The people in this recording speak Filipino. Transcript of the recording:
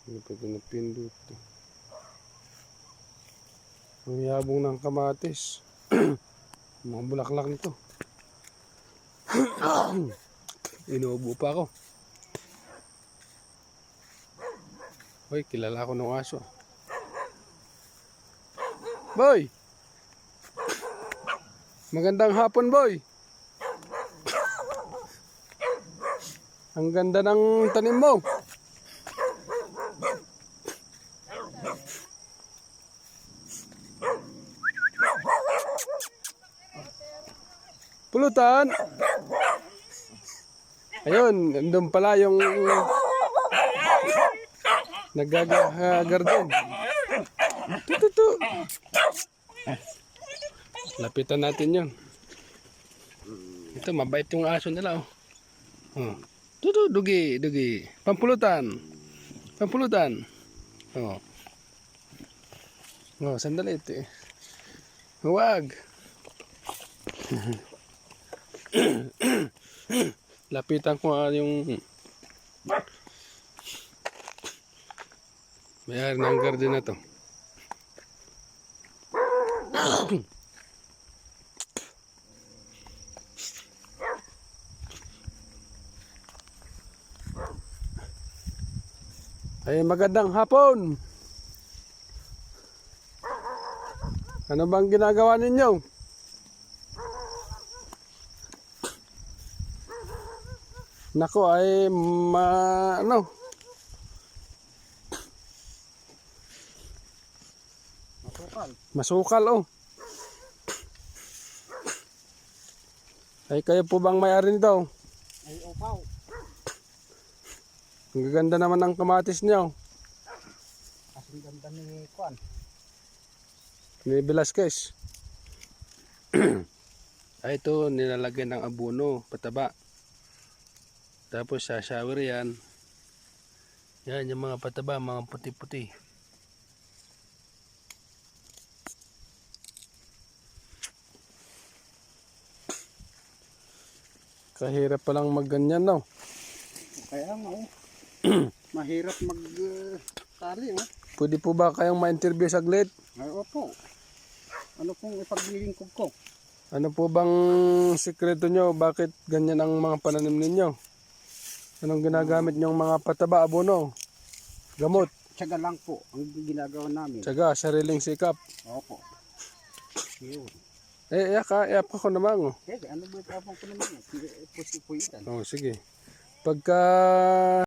Hindi pa ito napindot. Ang yabong ng kamatis. Mga bulaklak nito. Inuubo pa ako. Hoy, kilala ko ng aso. Boy! Magandang hapon, boy! Ang ganda ng tanim mo. Pulutan. Ayun, andun pala yung nagagarden. Tututu. Lapitan natin yun. Ito, mabait yung aso nila, oh. Oh. Tutu, dugi, dugi. Pampulutan. Pampulutan. Oh. Oh, sandali ito eh. Huwag. Lapitan ko yung may-ari ng garden na to. Ay, magandang hapon. Ano bang ginagawa ninyo? Nako ay ano? Masukal, oh. Ay, kayo po bang may-ari nito? Ay, opaw. Ang ganda naman ng kamatis niyo. Kasing ganda ni Kwan. Ni Velasquez. Ay, ito nilalagyan ng abono, pataba. Tapos sa shower yan. Yan yung mga pataba, mga puti-puti. Kahirap palang magganyan, no? Kaya nga, oh. Mahirap mag-tali, oh. Pwede po ba kayong ma-interview saglit? Ay, opo. Ano pong ipaglilingkod ko? Ano po bang sikreto nyo? Bakit ganyan ang mga pananim ninyo? Anong ginagamit nyong mga pataba, abono? Gamot? Tiyaga lang po ang ginagawa namin. Tiyaga, sariling sikap. Opo. Yun. Iyak ako naman, oh. Kaya, ano ba yung tapang ko naman? Pusi po yun. Oh, sige. Pagka